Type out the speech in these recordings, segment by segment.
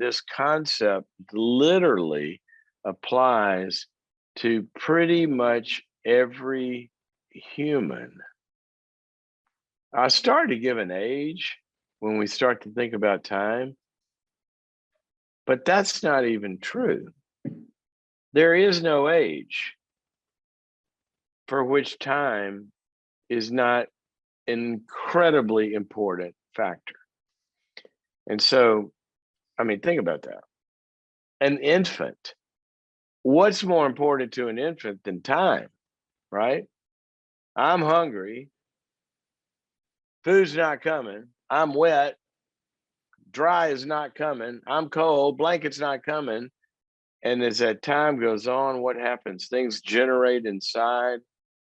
this concept literally applies to pretty much every human. I started to give an age when we start to think about time, but that's not even true. There is no age for which time is not an incredibly important factor. And so, I mean, think about that. An infant, what's more important to an infant than time, right? I'm hungry. Food's not coming. I'm wet. Dry is not coming. I'm cold. Blanket's not coming. And as that time goes on, what happens? Things generate inside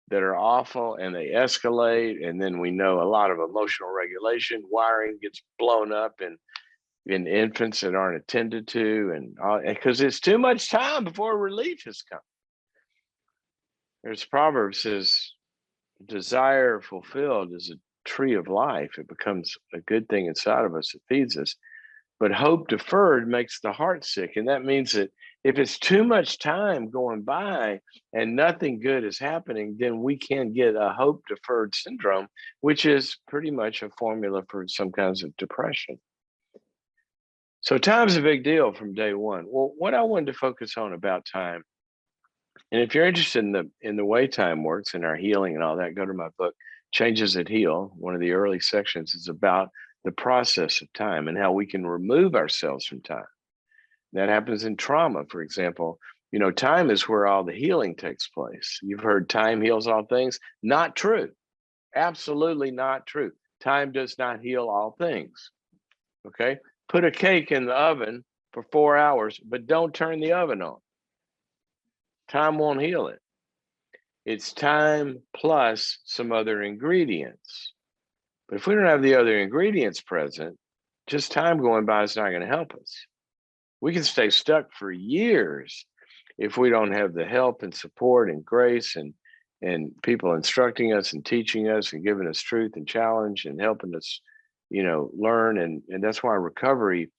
that are awful and they escalate. And then we know a lot of emotional regulation, wiring gets blown up in infants that aren't attended to. And because it's too much time before relief has come. There's Proverbs says, desire fulfilled is a tree of life. It becomes a good thing inside of us. It feeds us. But hope deferred makes the heart sick. And that means that if it's too much time going by and nothing good is happening, then we can get a hope deferred syndrome, which is pretty much a formula for some kinds of depression. So time's a big deal from day one. Well, what I wanted to focus on about time, and if you're interested in the way time works and our healing and all that, go to my book, Changes That Heal. One of the early sections is about the process of time and how we can remove ourselves from time. That happens in trauma, for example. You know, time is where all the healing takes place. You've heard time heals all things. Not true. Absolutely not true. Time does not heal all things. Okay? Put a cake in the oven for 4 hours, but don't turn the oven on. Time won't heal it. It's time plus some other ingredients. But if we don't have the other ingredients present, just time going by is not going to help us. We can stay stuck for years if we don't have the help and support and grace and people instructing us and teaching us and giving us truth and challenge and helping us, you know, learn. And that's why recovery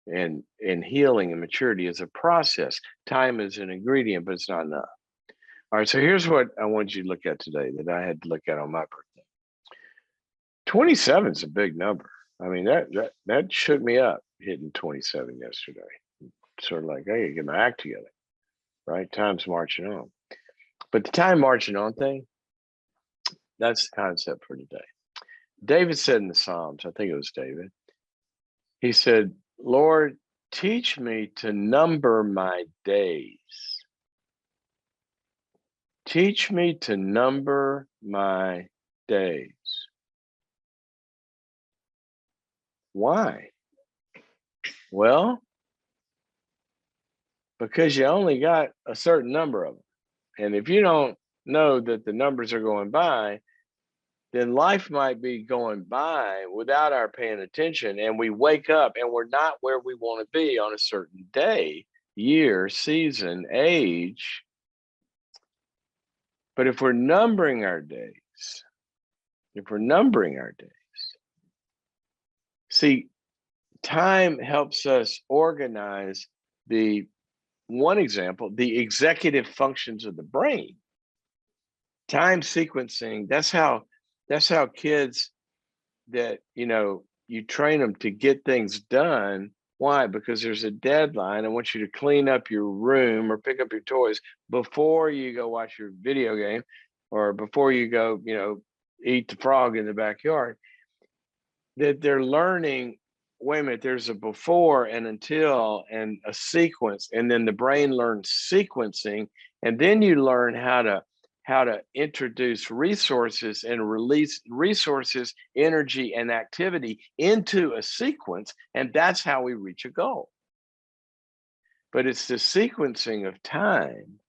and healing and maturity is a process. Time is an ingredient, but it's not enough. All right, so here's what I want you to look at today that I had to look at on my birthday. 27 is a big number. I mean, that shook me up hitting 27 yesterday. Sort of like, I gotta get my act together, right? Time's marching on. But the time marching on thing, that's the concept for today. David said in the Psalms, I think it was David, he said, Lord, teach me to number my days. Teach me to number my days. Why? Well, because you only got a certain number of them. And if you don't know that the numbers are going by, then life might be going by without our paying attention. And we wake up and we're not where we want to be on a certain day, year, season, age. But if we're numbering our days, see, time helps us organize the one example, the executive functions of the brain. Time sequencing, that's how kids that, you know, you train them to get things done. Why? Because there's a deadline. I want you to clean up your room or pick up your toys before you go watch your video game or before you go, you know, eat the frog in the backyard. That they're learning, wait a minute, there's a before and until and a sequence, and then the brain learns sequencing, and then you learn how to introduce resources and release resources, energy, and activity into a sequence, and that's how we reach a goal. But it's the sequencing of time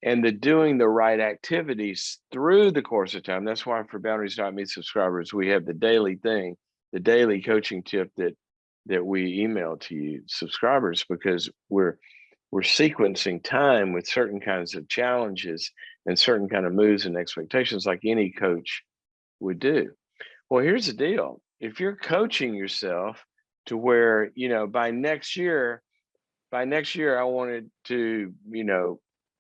and the doing the right activities through the course of time. That's why for Boundaries.me subscribers, we have the daily thing, the daily coaching tip that we email to you subscribers, because we're sequencing time with certain kinds of challenges and certain kind of moves and expectations like any coach would do. Well, here's the deal. If you're coaching yourself to where, by next year, I wanted to,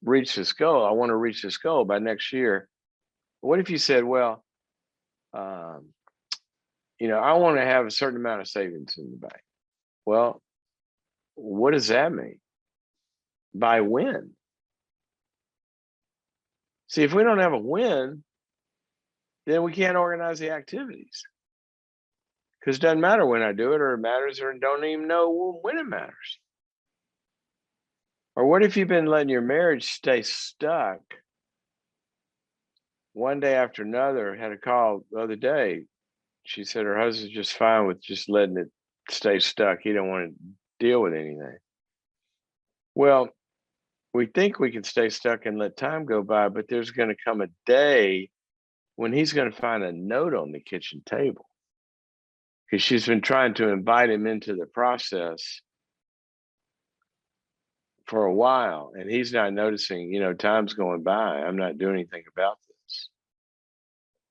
reach this goal. I want to reach this goal by next year. What if you said, well, um, I want to have a certain amount of savings in the bank. Well, what does that mean? By when? See, if we don't have a when, then we can't organize the activities. Because it doesn't matter when I do it, or it matters, or don't even know when it matters. Or what if you've been letting your marriage stay stuck one day after another? Had a call the other day. She said her husband's just fine with just letting it stay stuck. He don't want to deal with anything. Well, we think we can stay stuck and let time go by, but there's going to come a day when he's going to find a note on the kitchen table, because she's been trying to invite him into the process for a while, and he's not noticing, time's going by. I'm not doing anything about this.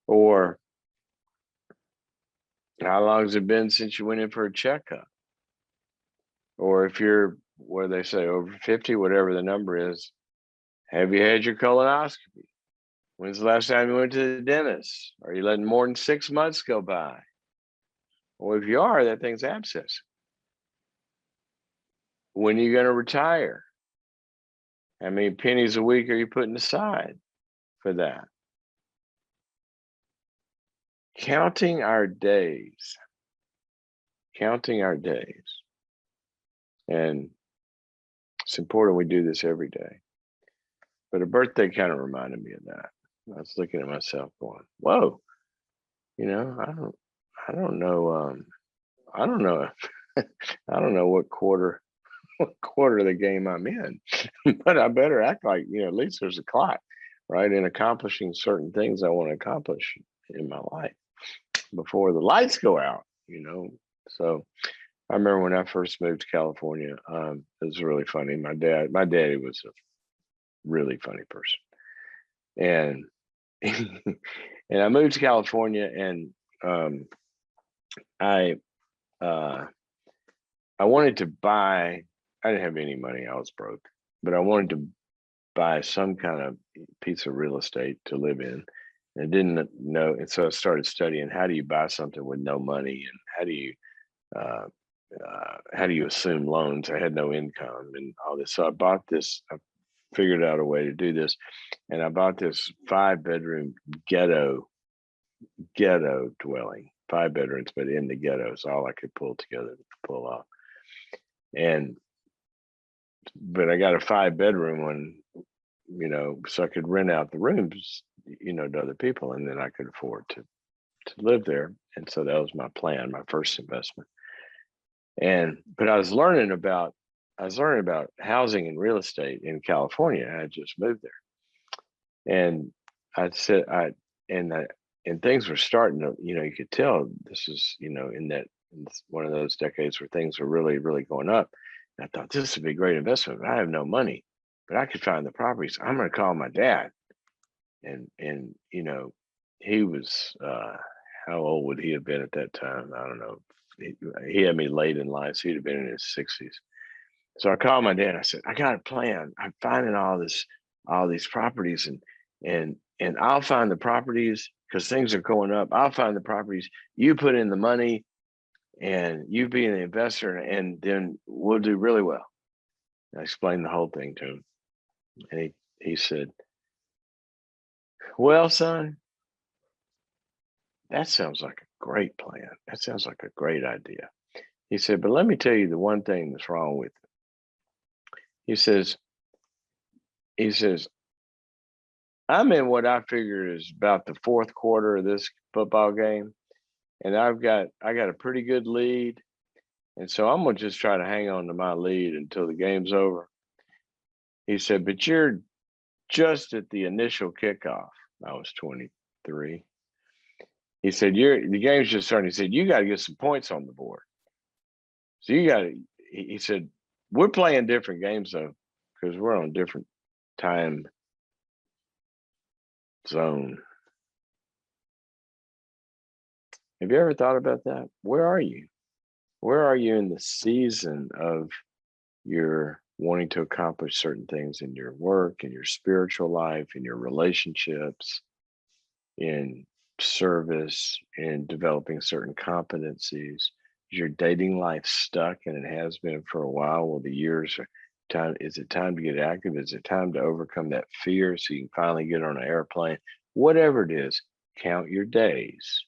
Or how long has it been since you went in for a checkup? Or if you're, what do they say, over 50, whatever the number is, have you had your colonoscopy? When's the last time you went to the dentist? Are you letting more than 6 months go by? Well, if you are, that thing's abscess. When are you going to retire? How many pennies a week are you putting aside for that? Counting our days. Counting our days. And it's important we do this every day. But a birthday kind of reminded me of that. I was looking at myself going, whoa, I don't know. I don't know. I don't know what quarter of the game I'm in, but I better act like, at least there's a clock, right? In accomplishing certain things I want to accomplish in my life before the lights go out, So I remember when I first moved to California, it was really funny. My daddy was a really funny person. And and I moved to California, and I wanted to buy. I didn't have any money. I was broke, but I wanted to buy some kind of piece of real estate to live in. And I didn't know, and so I started studying how do you buy something with no money, and how do you assume loans? I had no income and all this. So I bought this. I figured out a way to do this, and I bought this 5-bedroom ghetto dwelling, 5 bedrooms, but in the ghetto. So all I could pull off. But I got a 5-bedroom one, so I could rent out the rooms, to other people, and then I could afford to live there. And so that was my plan, my first investment. But I was learning about housing and real estate in California. I had just moved there, and and things were starting to, you could tell this is, in one of those decades where things were really, really going up. And I thought this would be a great investment, but I have no money, but I could find the properties. I'm going to call my dad. And he was, how old would he have been at that time? I don't know. He had me late in life, so he'd have been in his 60s. So I called my dad. I said, I got a plan. I'm finding all these properties, and I'll find the properties because things are going up. I'll find the properties. You put in the money, and you be an investor, and then we'll do really well. I explained the whole thing to him, and he said, well, son, that sounds like a great plan. That sounds like a great idea. He said, but let me tell you the one thing that's wrong with it. He says, I'm in what I figure is about the fourth quarter of this football game, and I got a pretty good lead. And so I'm going to just try to hang on to my lead until the game's over. He said, but you're just at the initial kickoff. I was 23. He said, the game's just starting. He said, you got to get some points on the board. So you got to, he said, we're playing different games though, because we're on different time zone. Have you ever thought about that? Where are you? Where are you in the season of your wanting to accomplish certain things in your work, in your spiritual life, in your relationships, in service, in developing certain competencies? Is your dating life stuck and it has been for a while? Well, the years are time. Is it time to get active? Is it time to overcome that fear so you can finally get on an airplane? Whatever it is, count your days,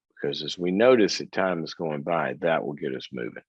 because as we notice that time is going by, that will get us moving.